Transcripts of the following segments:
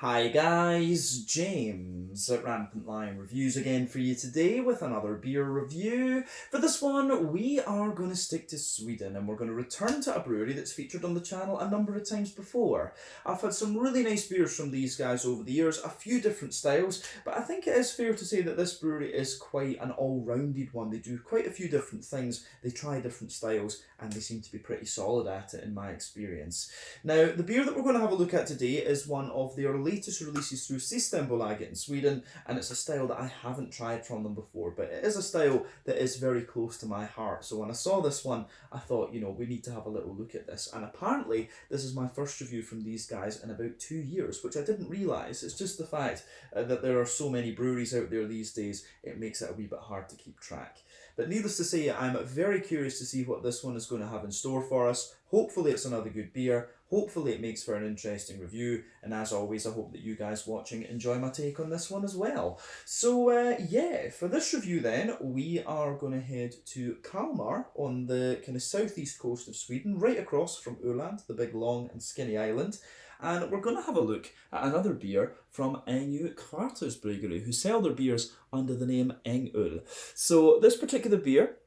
Hi guys, James at Rampant Lion Reviews again for you today with another beer review. For this one, we are going to stick to Sweden and we're going to return to a brewery that's featured on the channel a number of times before. I've had some really nice beers from these guys over the years, a few different styles, but I think it is fair to say that this brewery is quite an all-rounded one. They do quite a few different things, they try different styles, and they seem to be pretty solid at it in my experience. Now, the beer that we're going to have a look at today is one of their latest releases through Systembolaget in Sweden, and it's a style that I haven't tried from them before, but it is a style that is very close to my heart. So when I saw this one, I thought, we need to have a little look at this. And apparently, this is my first review from these guys in about 2 years, which I didn't realise. It's just the fact that there are so many breweries out there these days, it makes it a wee bit hard to keep track. But needless to say, I'm very curious to see what this one is going to have in store for us. Hopefully it's another good beer. Hopefully it makes for an interesting review. And as always, I hope that you guys watching enjoy my take on this one as well. So yeah, for this review then, we are going to head to Kalmar on the kind of southeast coast of Sweden, right across from Öland, the big long and skinny island. And we're going to have a look at another beer from Ängö Kvartersbryggeri, who sell their beers under the name Ängö. So this particular beer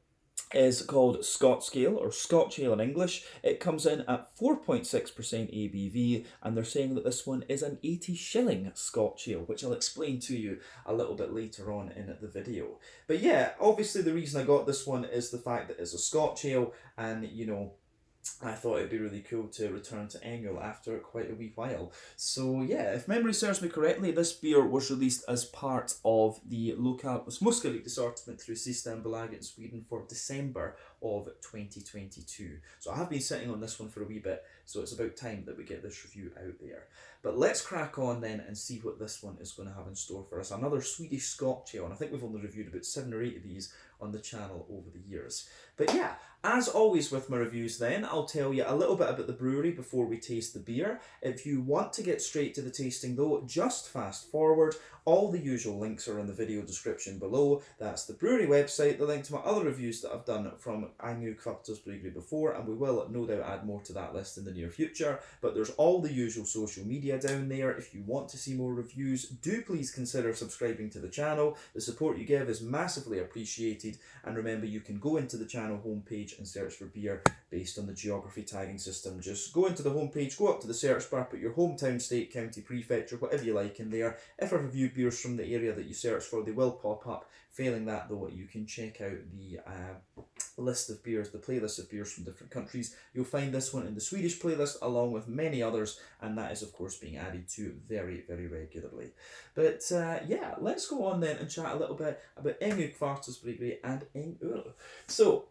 is called Skotsk Ale, or Scotch Ale in English. It comes in at 4.6% ABV, and they're saying that this one is an 80 shilling Scotch Ale, which I'll explain to you a little bit later on in the video. But yeah, obviously the reason I got this one is the fact that it's a Scotch Ale, and I thought it'd be really cool to return to Ängö after quite a wee while. So yeah, if memory serves me correctly, this beer was released as part of the Lokal Småskaligt assortment through Systembolaget in Sweden for December of 2022. So I have been sitting on this one for a wee bit, so it's about time that we get this review out there. But let's crack on then and see what this one is going to have in store for us. Another Swedish Scotch Ale, and I think we've only reviewed about 7 or 8 of these on the channel over the years. But yeah, as always with my reviews then, I'll tell you a little bit about the brewery before we taste the beer. If you want to get straight to the tasting though, just fast forward. All the usual links are in the video description below. That's the brewery website, the link to my other reviews that I've done from Ängö Kvartersbryggeri before, and we will no doubt add more to that list in the near future. But there's all the usual social media down there. If you want to see more reviews, do please consider subscribing to the channel. The support you give is massively appreciated, and remember you can go into the channel homepage and search for beer based on the geography tagging system. Just go into the homepage, go up to the search bar, put your hometown, state, county, prefecture, whatever you like in there. If I review beers from the area that you search for, they will pop up. Failing that though, you can check out the list of beers, the playlist of beers from different countries. You'll find this one in the Swedish playlist along with many others, and that is of course being added to very, very regularly. But yeah, let's go on then and chat a little bit about Ängö Kvartersbryggeri and Ängö. So,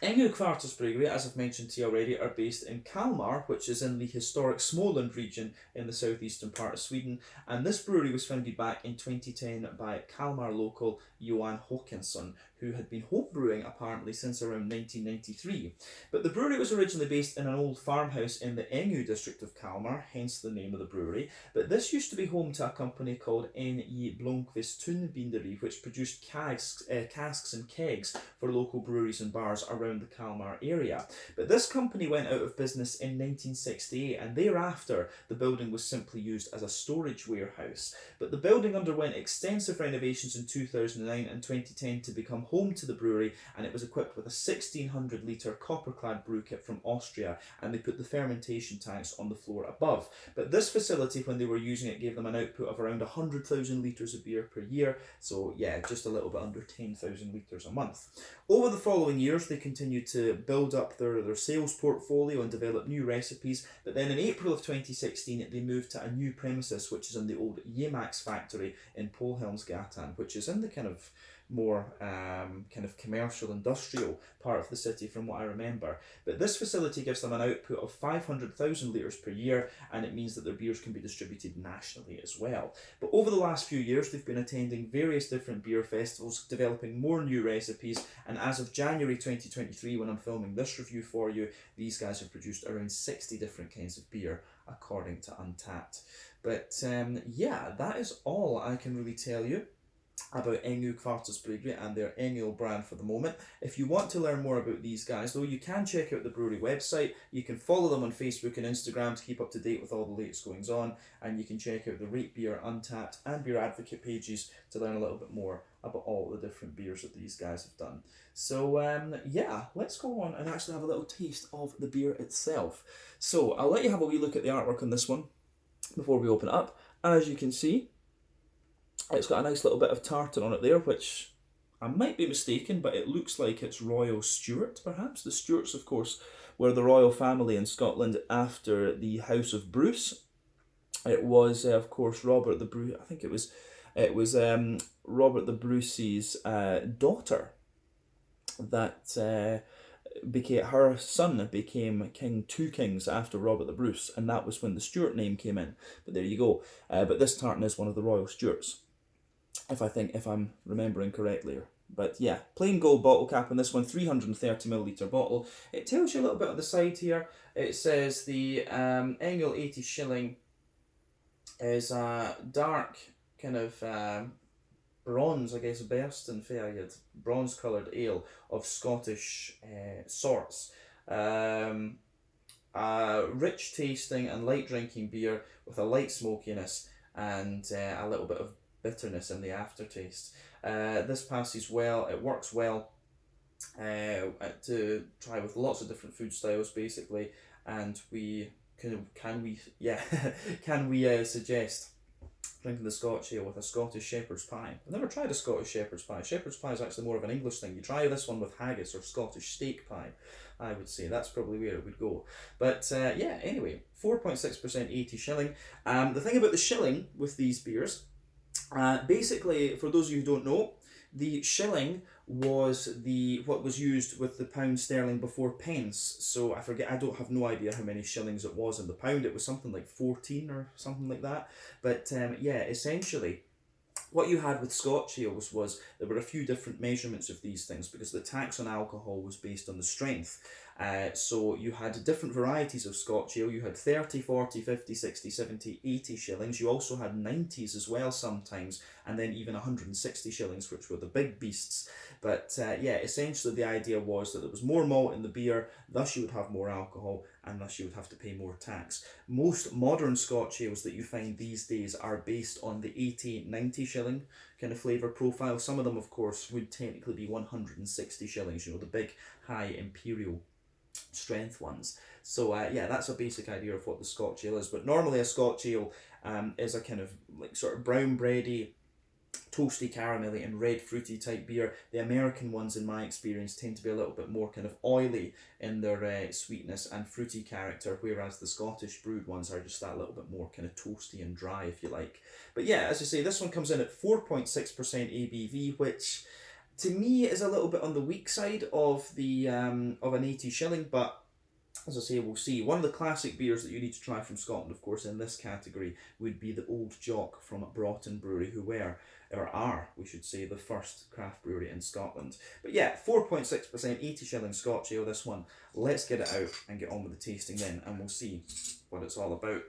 Ängö Kvartersbryggeri, as I've mentioned to you already, are based in Kalmar, which is in the historic Småland region in the southeastern part of Sweden. And this brewery was founded back in 2010 by Kalmar local Johan Håkansson, who had been homebrewing apparently since around 1993. But the brewery was originally based in an old farmhouse in the Ängö district of Kalmar, hence the name of the brewery. But this used to be home to a company called N.J. Blomqvist Tunnbinderi, which produced casks and kegs for local breweries and bars around the Kalmar area. But this company went out of business in 1968, and thereafter the building was simply used as a storage warehouse. But the building underwent extensive renovations in 2009 and 2010 to become home to the brewery, and it was equipped with a 1600 litre copper-clad brew kit from Austria, and they put the fermentation tanks on the floor above. But this facility, when they were using it, gave them an output of around 100,000 litres of beer per year, so yeah, just a little bit under 10,000 litres a month. Over the following years, they continued to build up their sales portfolio and develop new recipes, but then in April of 2016, they moved to a new premises, which is in the old Jemax factory in Polhelmsgatan, which is in the kind of more kind of commercial industrial part of the city from what I remember. But this facility gives them an output of 500,000 litres per year, and it means that their beers can be distributed nationally as well. But over the last few years they've been attending various different beer festivals, developing more new recipes, and as of January 2023, when I'm filming this review for you, these guys have produced around 60 different kinds of beer according to Untappd. But yeah, that is all I can really tell you about Ängö Kvartersbryggeri and their annual brand for the moment. If you want to learn more about these guys though, you can check out the brewery website. You can follow them on Facebook and Instagram to keep up to date with all the latest goings on, and you can check out the Rate Beer, Untappd and Beer Advocate pages to learn a little bit more about all the different beers that these guys have done. So yeah, let's go on and actually have a little taste of the beer itself. So I'll let you have a wee look at the artwork on this one before we open it up. As you can see, it's got a nice little bit of tartan on it there, which I might be mistaken, but it looks like it's Royal Stuart, perhaps. The Stuarts, of course, were the royal family in Scotland after the House of Bruce. It was, of course, Robert the Bruce. I think it was Robert the Bruce's daughter that became, her son became king, two kings after Robert the Bruce, and that was when the Stuart name came in. But there you go. But this tartan is one of the Royal Stuarts, if I'm remembering correctly. But yeah, plain gold bottle cap on this one, 330ml bottle. It tells you a little bit on the side here. It says the annual 80 shilling is a dark kind of bronze, I guess, Berston Ferried, bronze coloured ale of Scottish sorts. Rich tasting and light drinking beer with a light smokiness and a little bit of bitterness in the aftertaste. This passes well, it works well to try with lots of different food styles basically, and we can we suggest drinking the Scotch ale with a Scottish shepherd's pie. I've never tried a Scottish shepherd's pie. Shepherd's pie is actually more of an English thing. You try this one with haggis or Scottish steak pie, I would say. That's probably where it would go. But yeah, anyway, 4.6%, 80 shilling. The thing about the shilling with these beers, basically, for those of you who don't know, the shilling was what was used with the pound sterling before pence. So I forget, I don't have no idea how many shillings it was in the pound. It was something like 14 or something like that. But yeah, essentially, what you had with Scotch ales was there were a few different measurements of these things because the tax on alcohol was based on the strength. So you had different varieties of Scotch ale. You had 30, 40, 50, 60, 70, 80 shillings. You also had 90s as well sometimes, and then even 160 shillings, which were the big beasts. But yeah, essentially the idea was that there was more malt in the beer, thus you would have more alcohol, and thus you would have to pay more tax. Most modern Scotch ales that you find these days are based on the 80, 90 shilling kind of flavour profile. Some of them, of course, would technically be 160 shillings, you know, the big, high imperial strength ones. So yeah, that's a basic idea of what the Scotch ale is. But normally a Scotch ale is a kind of like sort of brown bready, toasty, caramelly and red fruity type beer. The American ones, in my experience, tend to be a little bit more kind of oily in their sweetness and fruity character, whereas the Scottish brewed ones are just that little bit more kind of toasty and dry, if you like. But yeah, as I say, this one comes in at 4.6% ABV, which to me is a little bit on the weak side of the of an 80 shilling, but as I say, we'll see. One of the classic beers that you need to try from Scotland, of course, in this category would be the Old Jock from Broughton Brewery, who were, or are, we should say, the first craft brewery in Scotland. But yeah, 4.6%, 80 shilling Scotch ale, this one. Let's get it out and get on with the tasting then, and we'll see what it's all about.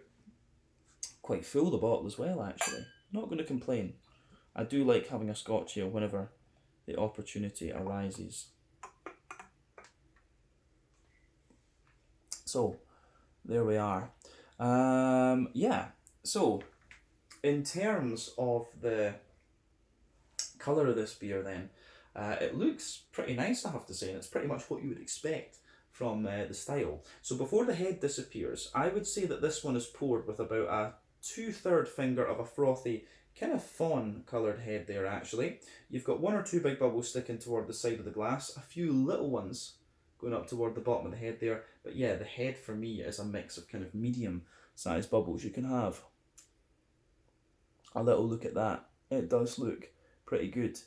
Quite full, the bottle as well, actually. Not going to complain. I do like having a Scotch ale whenever the opportunity arises. So, there we are. Yeah, so in terms of the colour of this beer then, it looks pretty nice, I have to say, and it's pretty much what you would expect from the style. So before the head disappears, I would say that this one is poured with about a 2/3 finger of a frothy, kind of fawn coloured head there actually. You've got 1 or 2 big bubbles sticking toward the side of the glass, a few little ones going up toward the bottom of the head there. But yeah, the head for me is a mix of kind of medium sized bubbles. You can have a little look at that. It does look pretty good.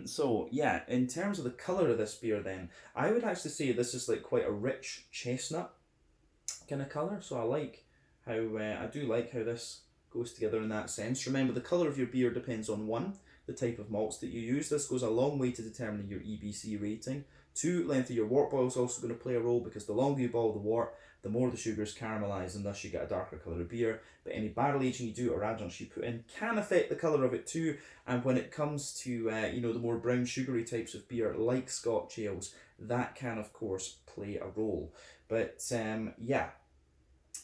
So yeah, in terms of the colour of this beer then, I would actually say this is like quite a rich chestnut kind of colour. So I like how, I do like how this goes together in that sense. Remember, the colour of your beer depends on 1, the type of malts that you use. This goes a long way to determining your EBC rating. 2, length of your wort boil is also going to play a role, because the longer you boil the wort, the more the sugars caramelise, and thus you get a darker colour of beer. But any barrel aging you do or adjuncts you put in can affect the colour of it too. And when it comes to you know, the more brown sugary types of beer like Scotch ales, that can of course play a role. But yeah,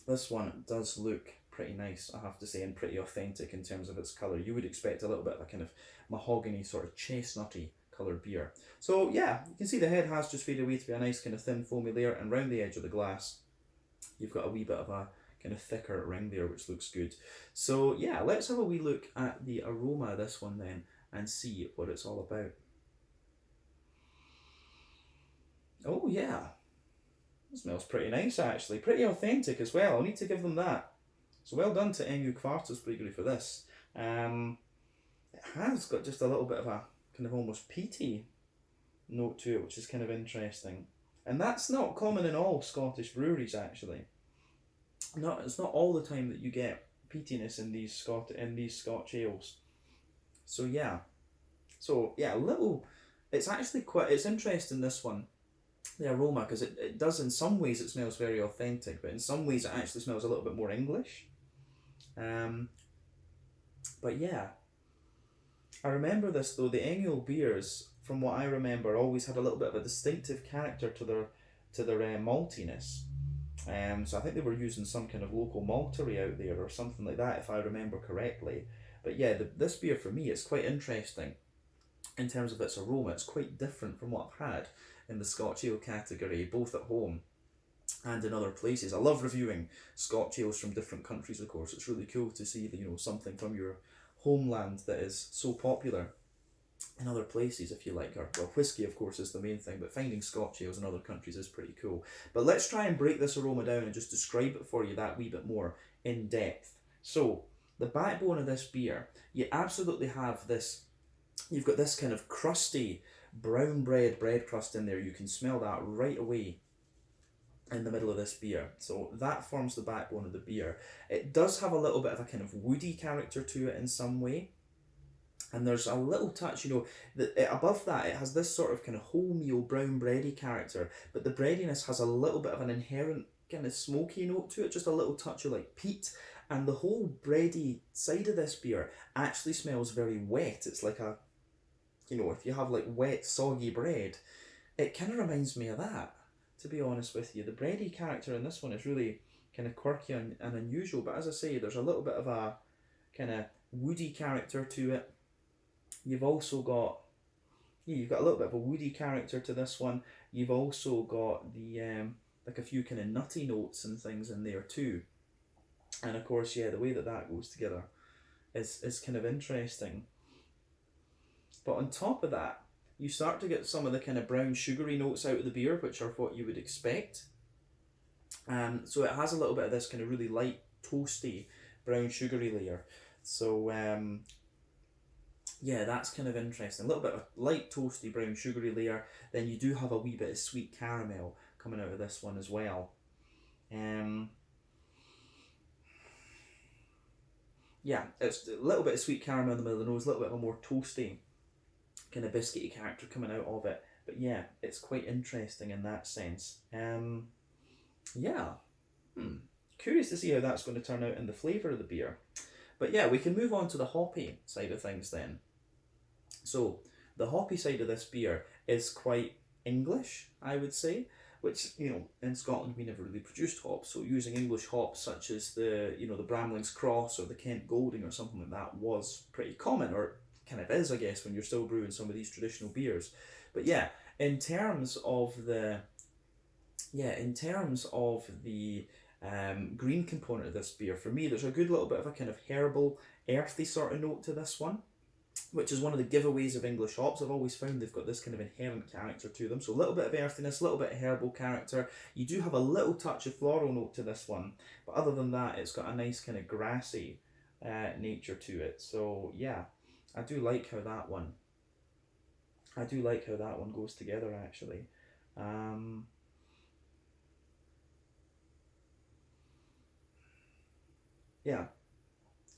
this one does look pretty nice, I have to say, and pretty authentic in terms of its colour. You would expect a little bit of a kind of mahogany sort of chestnutty coloured beer. So yeah, you can see the head has just faded away to be a nice kind of thin foamy layer, and round the edge of the glass you've got a wee bit of a kind of thicker ring there, which looks good. So yeah, let's have a wee look at the aroma of this one then and see what it's all about. Oh yeah, it smells pretty nice actually, pretty authentic as well. I'll need to give them that. So well done to Ängö Kvartersbryggeri for this. It has got just a little bit of a kind of almost peaty note to it, which is kind of interesting. And that's not common in all Scottish breweries actually. It's not all the time that you get peatiness in these Scotch ales. So yeah, a little. It's actually it's interesting, this one, the aroma, because it does, in some ways it smells very authentic, but in some ways it actually smells a little bit more English. But yeah, I remember this though, the Ängö beers, from what I remember, always had a little bit of a distinctive character to their maltiness. So I think they were using some kind of local maltery out there or something like that, if I remember correctly. But yeah, this beer for me is quite interesting in terms of its aroma. It's quite different from what I've had in the Scotch ale category, both at home and in other places. I love reviewing Scotch ales from different countries, of course. It's really cool to see that, you know, something from your homeland that is so popular in other places, if you like. Or, well, whiskey of course is the main thing, but finding Scotch ales in other countries is pretty cool. But let's try and break this aroma down and just describe it for you that wee bit more in depth. So the backbone of this beer, you absolutely have this, you've got this kind of crusty brown bread crust in there. You can smell that right away in the middle of this beer. So that forms the backbone of the beer. It does have a little bit of a kind of woody character to it in some way. And there's a little touch, you know, above that it has this sort of kind of wholemeal brown bready character, but the breadiness has a little bit of an inherent kind of smoky note to it, just a little touch of like peat. And the whole bready side of this beer actually smells very wet. It's like a, you know, if you have like wet soggy bread, it kind of reminds me of that, to be honest with you. The bready character in this one is really kind of quirky and unusual, but as I say, there's a little bit of a kind of woody character to it. You've also got, yeah, you've got a little bit of a woody character to this one. You've also got the like a few kind of nutty notes and things in there too. And of course, yeah, the way that that goes together is kind of interesting. But on top of that, you start to get some of the kind of brown sugary notes out of the beer, which are what you would expect. So it has a little bit of this kind of really light, toasty, brown sugary layer. So yeah, that's kind of interesting. A little bit of light, toasty, brown sugary layer. Then you do have a wee bit of sweet caramel coming out of this one as well. Yeah, it's a little bit of sweet caramel in the middle of the nose, a little bit of a more toasty kind of biscuity character coming out of it. But yeah, it's quite interesting in that sense. Yeah, curious to see how that's going to turn out in the flavour of the beer. But yeah, we can move on to the hoppy side of things then. So the hoppy side of this beer is quite English, I would say, which, you know, in Scotland we never really produced hops, so using English hops such as the, you know, the Bramling's Cross or the Kent Golding or something like that was pretty common, or kind of is, I guess, when you're still brewing some of these traditional beers. But yeah, in terms of the green component of this beer, for me there's a good little bit of a kind of herbal, earthy sort of note to this one, which is one of the giveaways of English hops. I've always found they've got this kind of inherent character to them. So a little bit of earthiness, a little bit of herbal character. You do have a little touch of floral note to this one, but other than that, it's got a nice kind of grassy nature to it. So yeah, I do like how that one goes together actually. Yeah,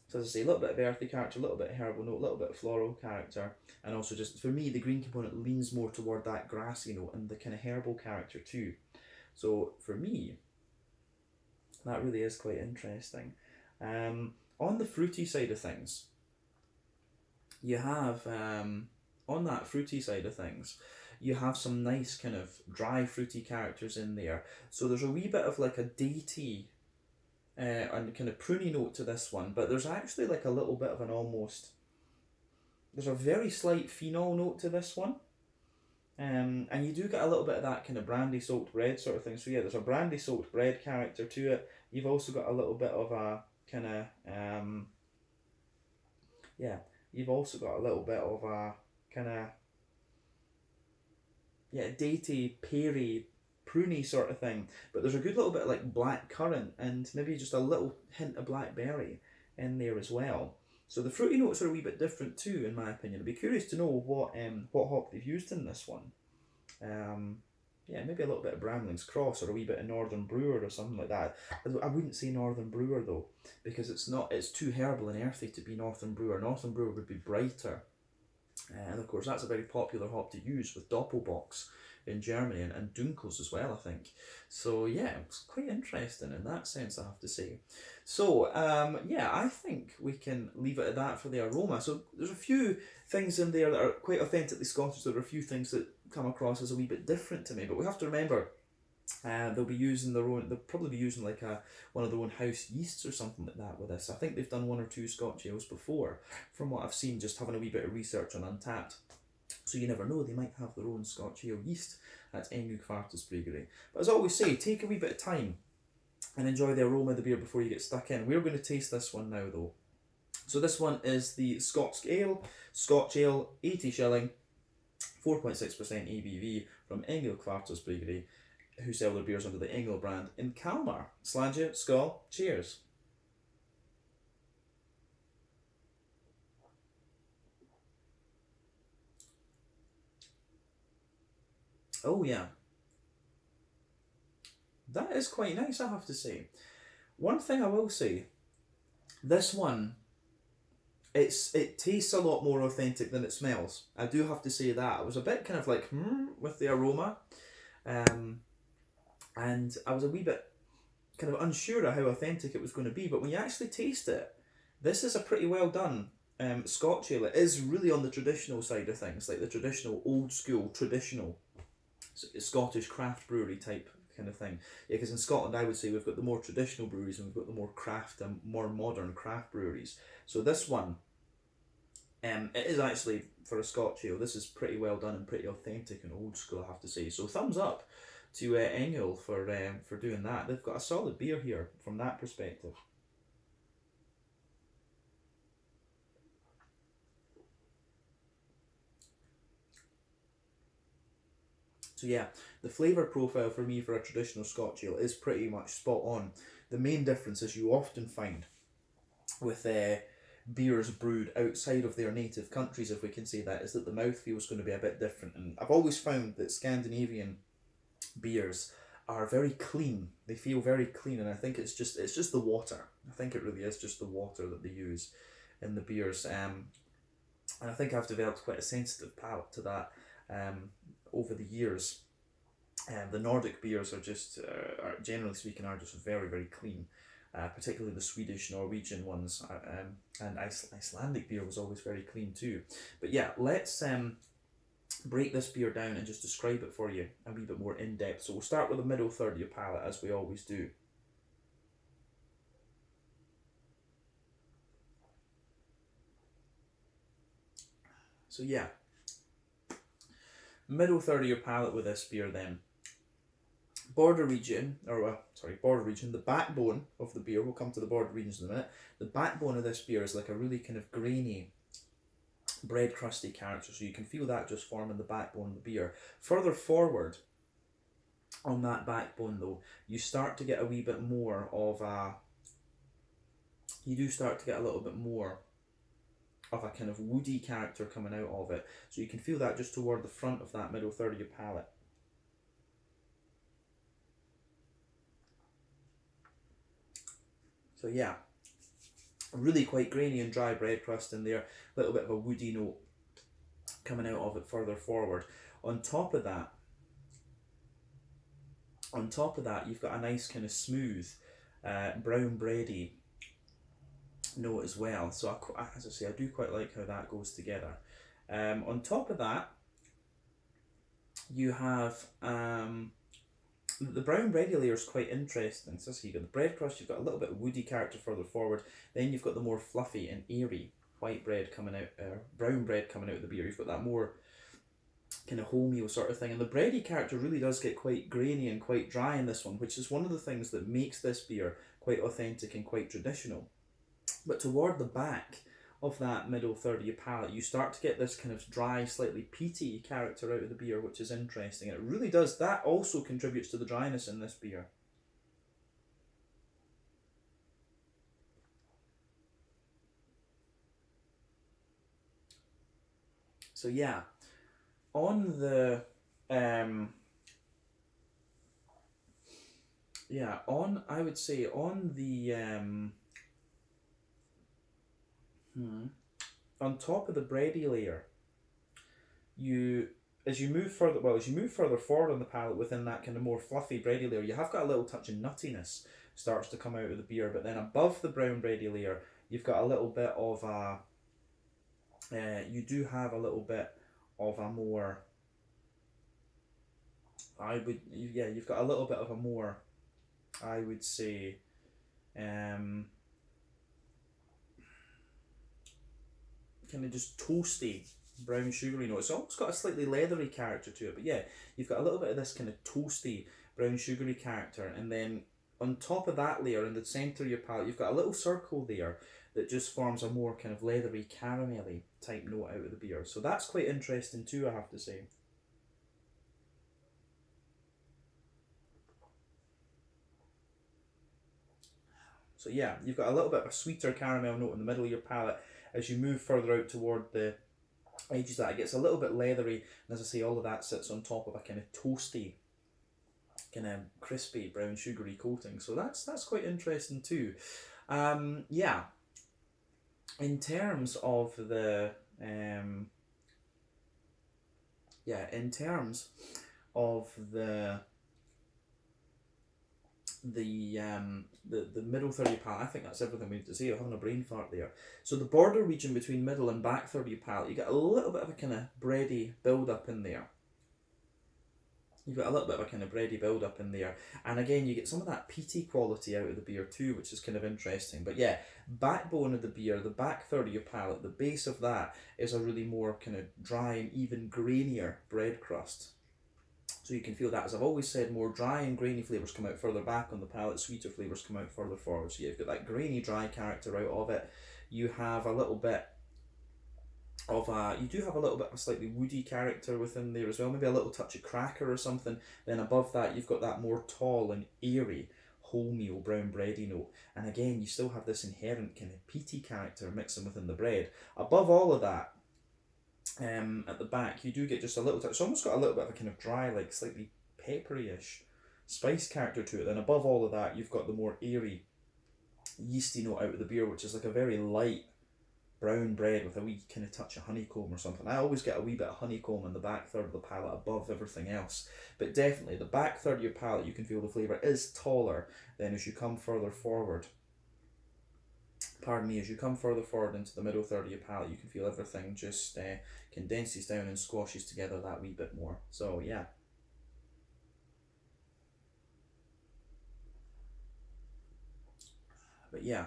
so as I say, a little bit of earthy character, a little bit of herbal note, a little bit of floral character, and also just, for me, the green component leans more toward that grassy note and the kind of herbal character too. So for me, That really is quite interesting. On the fruity side of things, you have, on that fruity side of things, you have some nice kind of dry fruity characters in there. So there's a wee bit of like a datey and kind of pruny note to this one, but there's actually like a little bit of an almost, there's a very slight phenol note to this one. And you do get a little bit of that kind of brandy soaked bread sort of thing. So yeah, there's a brandy soaked bread character to it. You've also got a little bit of a kind of, yeah, you've also got a little bit of a kind of, yeah, datey, peary, pruny sort of thing. But there's a good little bit of like black currant and maybe just a little hint of blackberry in there as well. So the fruity notes are a wee bit different too, in my opinion. I'd be curious to know what hop they've used in this one. Yeah, maybe a little bit of Bramling's Cross or a wee bit of Northern Brewer or something like that. I wouldn't say Northern Brewer though, because it's too herbal and earthy to be Northern Brewer. Northern Brewer would be brighter. And of course that's a very popular hop to use with Doppelbock in Germany and Dunkels as well, I think. So yeah, it's quite interesting in that sense, I have to say. So yeah, I think we can leave it at that for the aroma. So there's a few things in there that are quite authentically Scottish. There are a few things that come across as a wee bit different to me, but we have to remember they'll be using their own, they'll probably be using like one of their own house yeasts or something like that with this. I think they've done 1 or 2 Scotch ales before, from what I've seen, just having a wee bit of research on Untappd. So you never know, they might have their own Scotch ale yeast. That's Ängö Kvartersbryggeri. But as I always say, take a wee bit of time and enjoy the aroma of the beer before you get stuck in. We're going to taste this one now though. So this one is the Skotsk ale, Scotch ale, 80 shilling, 4.6% ABV from Ängö Kvartersbryggeri, who sell their beers under the Ängö brand in Kalmar. Slàinte, skål, cheers. Oh yeah, that is quite nice, I have to say. One thing I will say, this one, it tastes a lot more authentic than it smells. I do have to say that. I was a bit kind of like, with the aroma. And I was a wee bit kind of unsure of how authentic it was going to be, but when you actually taste it, this is a pretty well done Scotch ale. It is really on the traditional side of things, like the traditional, old school, traditional Scottish craft brewery type kind of thing. Yeah, because in Scotland I would say we've got the more traditional breweries and we've got the more craft and more modern craft breweries. So this one, it is actually, for a Scotch ale, this is pretty well done and pretty authentic and old school, I have to say. So thumbs up to Ängö for doing that. They've got a solid beer here from that perspective. So yeah, the flavour profile for me for a traditional Scotch ale is pretty much spot on. The main difference, as you often find with beers brewed outside of their native countries, if we can say that, is that the mouthfeel is going to be a bit different. And I've always found that Scandinavian beers are very clean. They feel very clean, and I think it's just the water. I think it really is just the water that they use in the beers. And I think I've developed quite a sensitive palate to that over the years. The Nordic beers are just, generally speaking, are just very, very clean. Particularly the Swedish, Norwegian ones, and Icelandic beer was always very clean too. But yeah, let's break this beer down and just describe it for you a wee bit more in depth. So we'll start with the middle third of your palate, as we always do. So yeah, middle third of your palate with this beer then. Border region, the backbone of the beer, we'll come to the border regions in a minute. The backbone of this beer is like a really kind of grainy, bread crusty character, so you can feel that just forming the backbone of the beer. Further forward on that backbone though, you start to get a wee bit more of a, you do start to get a little bit more of a kind of woody character coming out of it. So you can feel that just toward the front of that middle third of your palate. So yeah, really quite grainy and dry bread crust in there, a little bit of a woody note coming out of it further forward. On top of that, you've got a nice kind of smooth brown bready note as well. So as I say, I do quite like how that goes together. On top of that, you have the brown bready layer is quite interesting. So you've got the bread crust, you've got a little bit of woody character further forward, then you've got the more fluffy and airy white bread coming out, brown bread coming out of the beer. You've got that more kind of wholemeal sort of thing, and the bready character really does get quite grainy and quite dry in this one, which is one of the things that makes this beer quite authentic and quite traditional. But toward the back of that middle third of your palate, you start to get this kind of dry, slightly peaty character out of the beer, which is interesting. And it really does, that also contributes to the dryness in this beer. So yeah, on the I would say on the on top of the bready layer, as you move further forward on the palate within that kind of more fluffy bready layer, you have got a little touch of nuttiness starts to come out of the beer, but then above the brown bready layer, you've got a little bit of a you do have a little bit of a more you've got a little bit of a more, I would say, kind of just toasty brown sugary note. It's almost got a slightly leathery character to it, but yeah, you've got a little bit of this kind of toasty brown sugary character, and then on top of that layer in the centre of your palate, you've got a little circle there that just forms a more kind of leathery caramelly type note out of the beer. So that's quite interesting too, I have to say. So yeah, you've got a little bit of a sweeter caramel note in the middle of your palate. As you move further out toward the edges of that, it gets a little bit leathery, and as I say, all of that sits on top of a kind of toasty, kind of crispy brown sugary coating. So that's quite interesting too. Yeah. In terms of the in terms of the middle third of your palate, I think that's everything we need to say. I'm having a brain fart there. So the border region between middle and back third of your palate, you get a little bit of a kind of bready build up in there. You've got a little bit of a kind of bready build up in there, and again you get some of that peaty quality out of the beer too, which is kind of interesting. But yeah, backbone of the beer, the back third of your palate, the base of that is a really more kind of dry and even grainier bread crust. So you can feel that, as I've always said, more dry and grainy flavours come out further back on the palate, sweeter flavours come out further forward. So you've got that grainy, dry character out of it. You have a little bit of you do have a little bit of a slightly woody character within there as well, maybe a little touch of cracker or something. Then above that, you've got that more tall and airy wholemeal brown bready note. And again, you still have this inherent kind of peaty character mixing within the bread. Above all of that, at the back, you do get just a little touch. It's almost got a little bit of a kind of dry, like slightly peppery-ish spice character to it. Then above all of that, you've got the more airy, yeasty note out of the beer, which is like a very light brown bread with a wee kind of touch of honeycomb or something. I always get a wee bit of honeycomb in the back third of the palate above everything else. But definitely, the back third of your palate, you can feel the flavour is taller than as you come further forward. As you come further forward into the middle third of your palate, you can feel everything just condenses down and squashes together that wee bit more. So yeah. But yeah.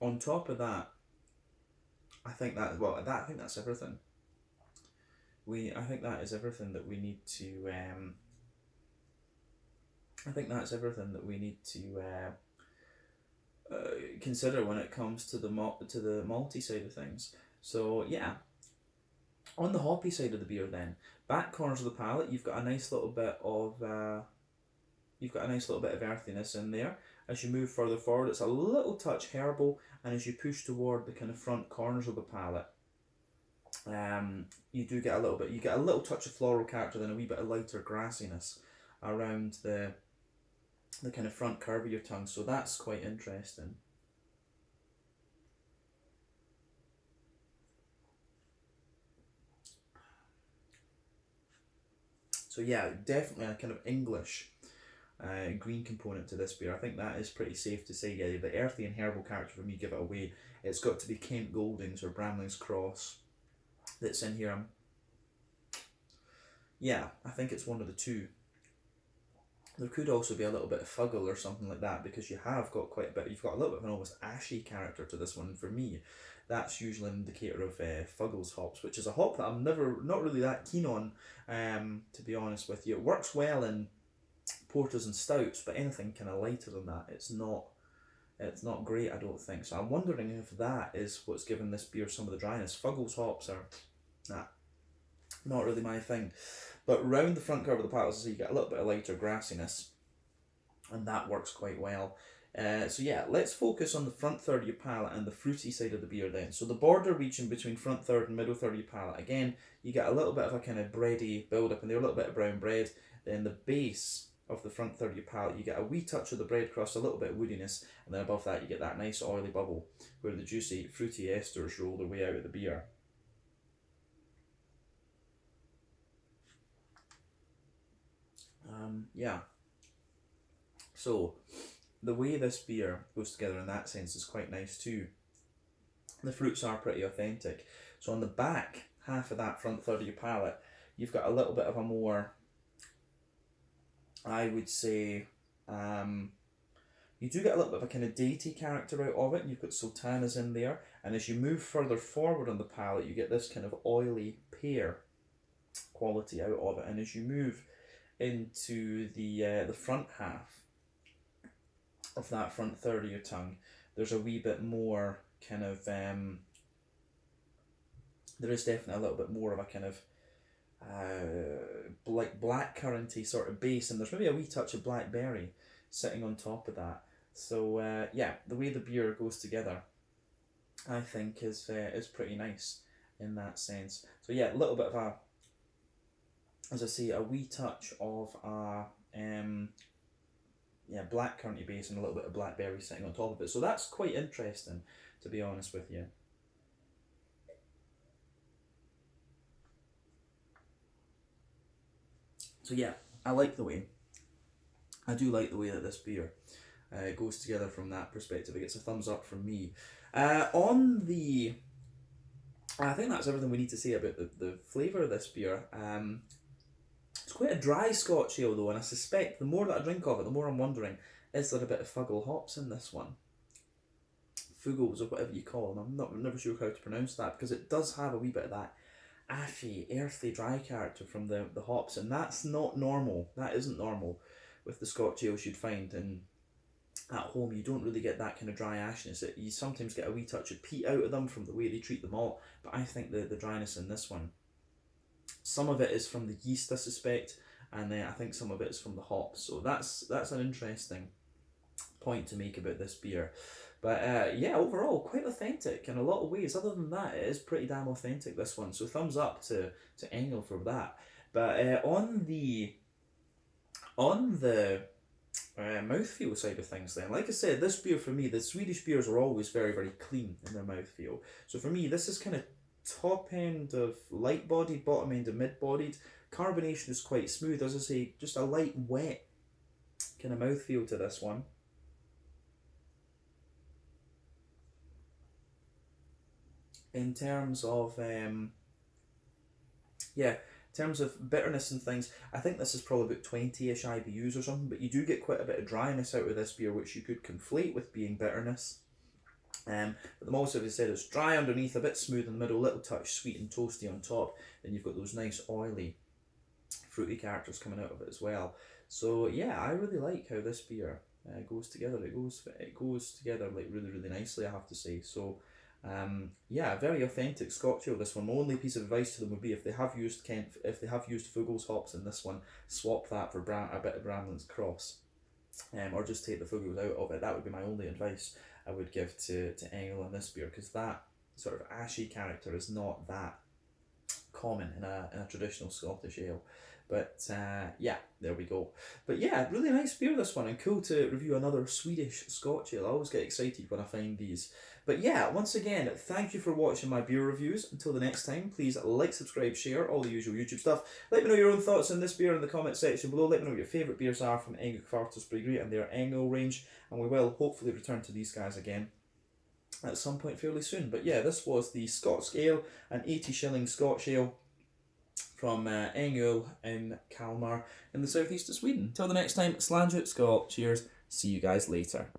On top of that, I think that's everything. I think that is everything that we need to. I think that's everything that we need to consider when it comes to the malty side of things. So yeah, on the hoppy side of the beer, then back corners of the palate, you've got a nice little bit of earthiness in there. As you move further forward, it's a little touch herbal, and as you push toward the kind of front corners of the palate, you do get a little bit. You get a little touch of floral character, then a wee bit of lighter grassiness around the kind of front curve of your tongue. So that's quite interesting. So yeah, definitely a kind of English green component to this beer. I think that is pretty safe to say. Yeah, the earthy and herbal character for me give it away. It's got to be Kent Goldings or Bramling's Cross that's in here. Yeah, I think it's one of the two. There could also be a little bit of Fuggle or something like that, because you have got quite a bit, you've got a little bit of an almost ashy character to this one. And for me, that's usually an indicator of Fuggle's hops, which is a hop that I'm not really that keen on, to be honest with you. It works well in porters and stouts, but anything kind of lighter than that, it's not great, I don't think. So I'm wondering if that is what's given this beer some of the dryness. Fuggle's hops are, not really my thing. But round the front curve of the palate, so you get a little bit of lighter grassiness, and that works quite well. So yeah, let's focus on the front third of your palate and the fruity side of the beer then. So the border region between front third and middle third of your palate, again, you get a little bit of a kind of bready build up in there, a little bit of brown bread. Then the base of the front third of your palate, you get a wee touch of the bread crust, a little bit of woodiness, and then above that you get that nice oily bubble where the juicy fruity esters roll their way out of the beer. Yeah, so the way this beer goes together in that sense is quite nice too. The fruits are pretty authentic. So on the back half of that front third of your palate, you've got a little bit of a more, I would say, you do get a little bit of a kind of datey character out of it. You've got sultanas in there, and as you move further forward on the palate, you get this kind of oily pear quality out of it. And as you move into the front half of that front third of your tongue, there's a wee bit more kind of there is definitely a little bit more of a kind of like blackcurranty sort of base, and there's maybe a wee touch of blackberry sitting on top of that. So yeah, the way the beer goes together, I think is pretty nice in that sense. So yeah, a little bit of a, as I say, a wee touch of a blackcurranty base and a little bit of blackberry sitting on top of it. So that's quite interesting, to be honest with you. So yeah, I do like the way that this beer goes together from that perspective. It gets a thumbs up from me. On the, I think that's everything we need to say about the flavour of this beer. It's quite a dry Scotch ale though, and I suspect the more that I drink of it, the more I'm wondering, is there a bit of Fuggle hops in this one? Fuggles or whatever you call them. I'm never sure how to pronounce that, because it does have a wee bit of that ashy, earthy, dry character from the hops, and that's not normal. That isn't normal with the Scotch ales you'd find in at home. You don't really get that kind of dry ashiness. You sometimes get a wee touch of peat out of them from the way they treat the malt, but I think the dryness in this one, some of it is from the yeast, I suspect, and then I think some of it is from the hops. So that's an interesting point to make about this beer. But yeah, overall quite authentic in a lot of ways. Other than that, it is pretty damn authentic, this one. So thumbs up to Ängö for that. But on the mouthfeel side of things then, like I said, this beer for me, the Swedish beers are always very, very clean in their mouthfeel. So for me, this is kind of top end of light bodied, bottom end of mid bodied. Carbonation is quite smooth, as I say, just a light wet kind of mouthfeel to this one. In terms of in terms of bitterness and things, I think this is probably about 20-ish IBUs or something, but you do get quite a bit of dryness out of this beer, which you could conflate with being bitterness. But the malt, as I said, it's dry underneath, a bit smooth in the middle, little touch sweet and toasty on top. Then you've got those nice oily, fruity characters coming out of it as well. So yeah, I really like how this beer goes together. It goes together like really, really nicely, I have to say. So yeah, very authentic Scotch ale, this one. My only piece of advice to them would be, if they have used Fuggles hops in this one, swap that for a bit of Bramling's Cross, or just take the Fuggles out of it. That would be my only advice I would give to Ängö on this beer, because that sort of ashy character is not that common in a traditional Scottish ale. But yeah, there we go. But yeah, really nice beer, this one, and cool to review another Swedish Scotch ale. I always get excited when I find these. But yeah, once again, thank you for watching my beer reviews. Until the next time, please like, subscribe, share, all the usual YouTube stuff. Let me know your own thoughts on this beer in the comment section below. Let me know what your favourite beers are from Ängö Kvartersbryggeri and their Ängö range. And we will hopefully return to these guys again at some point fairly soon. But yeah, this was the Skotsk ale, an 80 shilling Scotch ale from Ängö in Kalmar in the southeast of Sweden. Till the next time, slange ut skål, cheers, see you guys later.